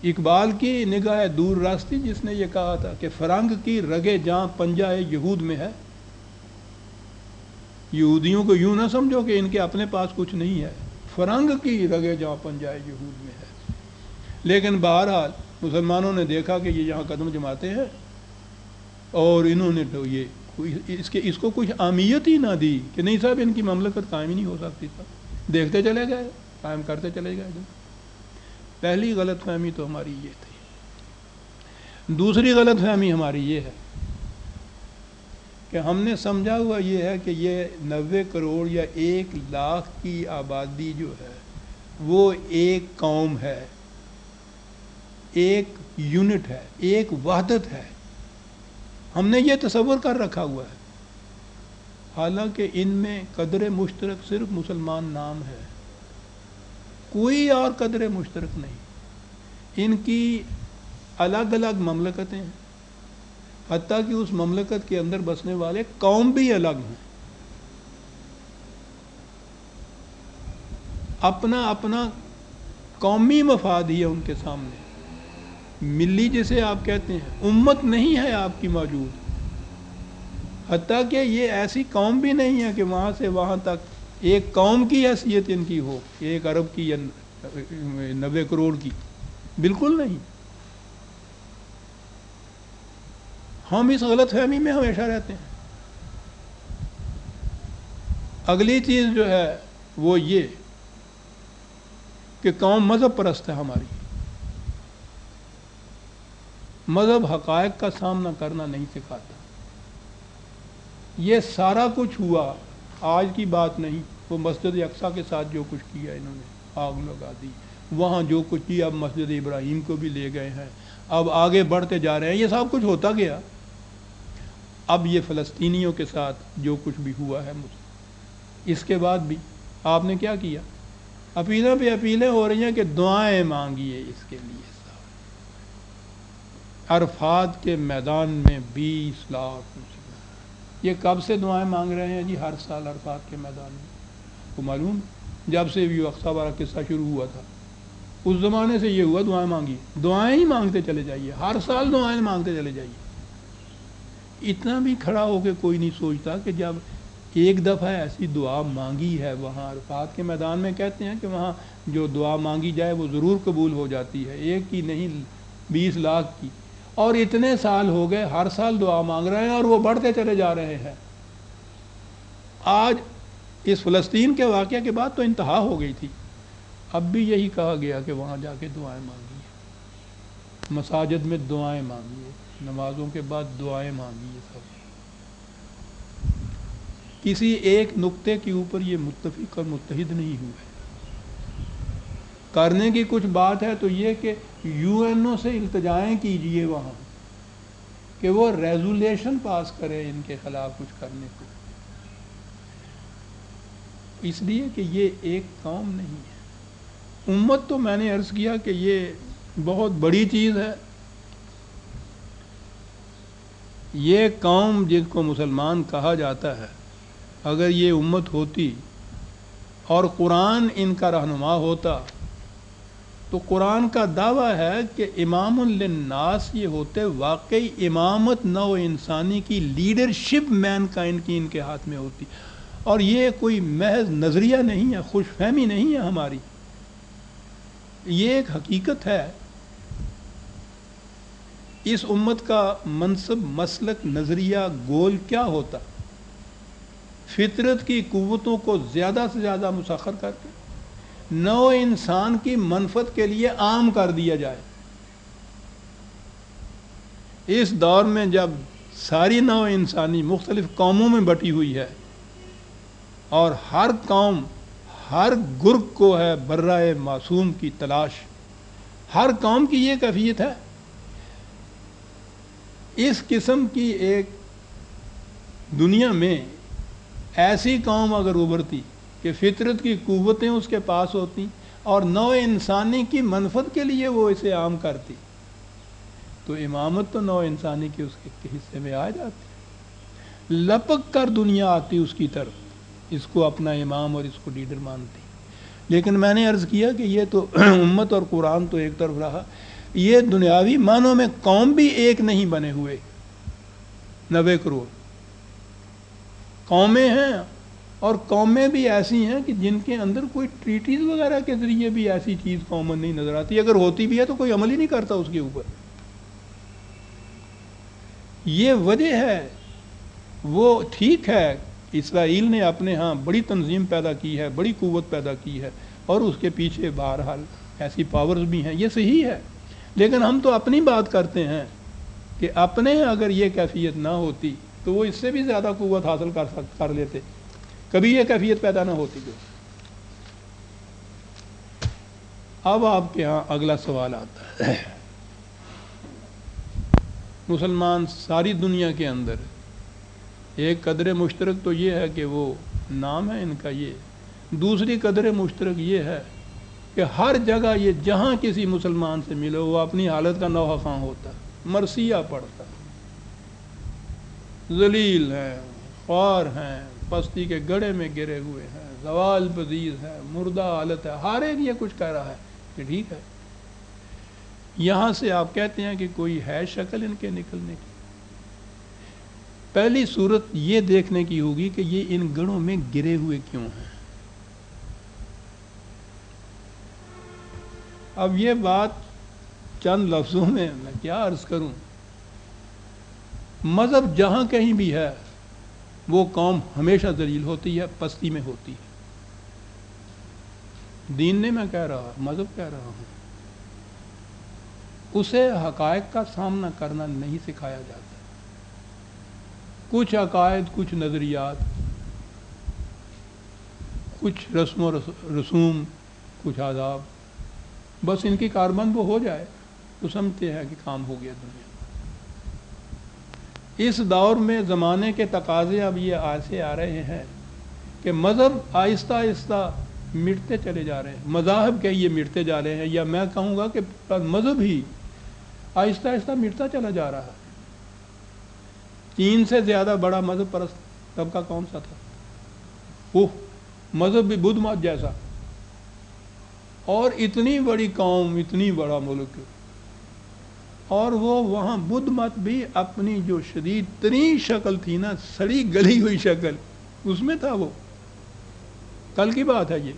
اقبال کی نگاہ دور راستی جس نے یہ کہا تھا کہ فرنگ کی رگے جاں پنجہ یہود میں ہے. یہودیوں کو یوں نہ سمجھو کہ ان کے اپنے پاس کچھ نہیں ہے، فرنگ کی رگے جاں پنجہ یہود میں ہے. لیکن بہرحال مسلمانوں نے دیکھا کہ یہ یہاں قدم جماتے ہیں، اور انہوں نے تو اس کو کچھ اہمیت ہی نہ دی کہ نہیں صاحب ان کی مملکت قائم ہی نہیں ہو سکتی تھا. دیکھتے چلے گئے، قائم کرتے چلے گئے. پہلی غلط فہمی تو ہماری یہ تھی. دوسری غلط فہمی ہماری یہ ہے کہ ہم نے سمجھا ہوا یہ ہے کہ یہ 90 کروڑ یا 1 لاکھ کی آبادی جو ہے وہ ایک قوم ہے، ایک یونٹ ہے، ایک وحدت ہے. ہم نے یہ تصور کر رکھا ہوا ہے، حالانکہ ان میں قدر مشترک صرف مسلمان نام ہے، کوئی اور قدر مشترک نہیں. ان کی الگ الگ مملکتیں ہیں، حتیٰ کہ اس مملکت کے اندر بسنے والے قوم بھی الگ ہیں. اپنا اپنا قومی مفاد ہی ہے ان کے سامنے. ملی جسے آپ کہتے ہیں، امت نہیں ہے آپ کی موجود. حتیٰ کہ یہ ایسی قوم بھی نہیں ہے کہ وہاں سے وہاں تک ایک قوم کی حیثیت ان کی ہو، ایک ارب کی یا 90 کروڑ کی، بالکل نہیں. ہم اس غلط فہمی میں ہمیشہ رہتے ہیں. اگلی چیز جو ہے وہ یہ کہ قوم مذہب پرست ہے ہماری. مذہب حقائق کا سامنا کرنا نہیں سکھاتا. یہ سارا کچھ ہوا آج کی بات نہیں. وہ مسجد اقصیٰ کے ساتھ جو کچھ کیا انہوں نے، آگ لگا دی. وہاں جو کچھ کیا، اب مسجد ابراہیم کو بھی لے گئے ہیں، اب آگے بڑھتے جا رہے ہیں. یہ سب کچھ ہوتا گیا. اب یہ فلسطینیوں کے ساتھ جو کچھ بھی ہوا ہے، اس کے بعد بھی آپ نے کیا کیا؟ اپیلیں پہ اپیلیں ہو رہی ہیں کہ دعائیں مانگیے اس کے لیے. عرفات کے میدان میں 20 لاکھ مسلمان، یہ کب سے دعائیں مانگ رہے ہیں جی؟ ہر سال عرفات کے میدان میں. کو معلوم جب سے یہ اقصیٰ والا قصہ شروع ہوا تھا اس زمانے سے یہ ہوا، دعائیں مانگی، دعائیں ہی مانگتے چلے جائیے، ہر سال دعائیں مانگتے چلے جائیے. اتنا بھی کھڑا ہو کے کوئی نہیں سوچتا کہ جب ایک دفعہ ایسی دعا مانگی ہے وہاں عرفات کے میدان میں، کہتے ہیں کہ وہاں جو دعا مانگی جائے وہ ضرور قبول ہو جاتی ہے، ایک کی نہیں 20 لاکھ کی. اور اتنے سال ہو گئے ہر سال دعا مانگ رہے ہیں اور وہ بڑھتے چلے جا رہے ہیں. آج اس فلسطین کے واقعہ کے بعد تو انتہا ہو گئی تھی، اب بھی یہی کہا گیا کہ وہاں جا کے دعائیں مانگیے، مساجد میں دعائیں مانگیے، نمازوں کے بعد دعائیں مانگیے. سب کسی ایک نقطے کے اوپر یہ متفق اور متحد نہیں ہوئے. کرنے کی کچھ بات ہے تو یہ کہ یو این او سے التجائیں کیجئے وہاں کہ وہ ریزولیشن پاس کرے ان کے خلاف کچھ کرنے کو، اس لیے کہ یہ ایک قوم نہیں ہے. امت تو میں نے عرض کیا کہ یہ بہت بڑی چیز ہے. یہ قوم جس کو مسلمان کہا جاتا ہے، اگر یہ امت ہوتی اور قرآن ان کا رہنما ہوتا تو قرآن کا دعویٰ ہے کہ امام للناس یہ ہوتے واقعی امامت نو انسانی کی، لیڈرشپ مین کائنڈ کی ان کے ہاتھ میں ہوتی. اور یہ کوئی محض نظریہ نہیں ہے، خوش فہمی نہیں ہے ہماری، یہ ایک حقیقت ہے. اس امت کا منصب، مسلک، نظریہ، گول کیا ہوتا؟ فطرت کی قوتوں کو زیادہ سے زیادہ مسخر کر کے نو انسان کی منفعت کے لیے عام کر دیا جائے. اس دور میں جب ساری نو انسانی مختلف قوموں میں بٹی ہوئی ہے اور ہر قوم، ہر گرگ کو ہے برائے معصوم کی تلاش، ہر قوم کی یہ کیفیت ہے. اس قسم کی ایک دنیا میں ایسی قوم اگر ابھرتی کہ فطرت کی قوتیں اس کے پاس ہوتی اور نو انسانی کی منفعت کے لیے وہ اسے عام کرتی، تو امامت تو نو انسانی کے اس کے حصے میں آ جاتی. لپک کر دنیا آتی اس کی طرف، اس کو اپنا امام اور اس کو لیڈر مانتی. لیکن میں نے عرض کیا کہ یہ تو امت اور قرآن تو ایک طرف رہا، یہ دنیاوی معنوں میں قوم بھی ایک نہیں بنے ہوئے، 90 کروڑ قومیں ہیں، اور قومیں بھی ایسی ہیں کہ جن کے اندر کوئی ٹریٹیز وغیرہ کے ذریعے بھی ایسی چیز کامن نہیں نظر آتی، اگر ہوتی بھی ہے تو کوئی عمل ہی نہیں کرتا اس کے اوپر۔ یہ وجہ ہے، وہ ٹھیک ہے اسرائیل نے اپنے ہاں بڑی تنظیم پیدا کی ہے، بڑی قوت پیدا کی ہے، اور اس کے پیچھے بہرحال ایسی پاورز بھی ہیں، یہ صحیح ہے، لیکن ہم تو اپنی بات کرتے ہیں کہ اپنے اگر یہ کیفیت نہ ہوتی تو وہ اس سے بھی زیادہ قوت حاصل کر لیتے، کبھی یہ کیفیت پیدا نہ ہوتی۔ جو اب آپ کے ہاں اگلا سوال آتا ہے، مسلمان ساری دنیا کے اندر ایک قدر مشترک تو یہ ہے کہ وہ نام ہے ان کا، یہ دوسری قدر مشترک یہ ہے کہ ہر جگہ یہ جہاں کسی مسلمان سے ملو وہ اپنی حالت کا نوحہ خواں ہوتا، مرثیہ پڑھتا، ذلیل ہیں، خوار ہیں، پستی کے گڑھے میں گرے ہوئے ہیں، زوال پذیر ہے، مردہ حالت ہے، ہر ایک یہ کچھ کہہ رہا ہے کہ ٹھیک ہے۔ یہاں سے آپ کہتے ہیں کہ کوئی ہے شکل ان کے نکلنے کی؟ پہلی صورت یہ دیکھنے کی ہوگی کہ یہ ان گڑھوں میں گرے ہوئے کیوں ہیں۔ اب یہ بات چند لفظوں میں کیا عرض کروں، مذہب جہاں کہیں بھی ہے وہ قوم ہمیشہ ذلیل ہوتی ہے، پستی میں ہوتی ہے۔ دین نے میں کہہ رہا، مذہب کہہ رہا ہوں، اسے حقائق کا سامنا کرنا نہیں سکھایا جاتا۔ کچھ عقائد، کچھ نظریات، کچھ رسم و رسوم، کچھ آداب، بس ان کی کاربند وہ ہو جائے تو سمجھتے ہیں کہ کام ہو گیا دنیا۔ اس دور میں زمانے کے تقاضے اب یہ ایسے آ رہے ہیں کہ مذہب آہستہ آہستہ مٹتے چلے جا رہے ہیں، مذاہب کہیے مٹتے جا رہے ہیں، یا میں کہوں گا کہ مذہب ہی آہستہ آہستہ مٹتا چلا جا رہا ہے۔ چین سے زیادہ بڑا مذہب پرست طبقہ کون سا تھا؟ وہ مذہب بھی بدھ مت جیسا، اور اتنی بڑی قوم، اتنی بڑا ملک، اور وہ وہاں بدھ مت بھی اپنی جو شدید ترین شکل تھی نا، سڑی گلی ہوئی شکل، اس میں تھا وہ۔ کل کی بات ہے یہ۔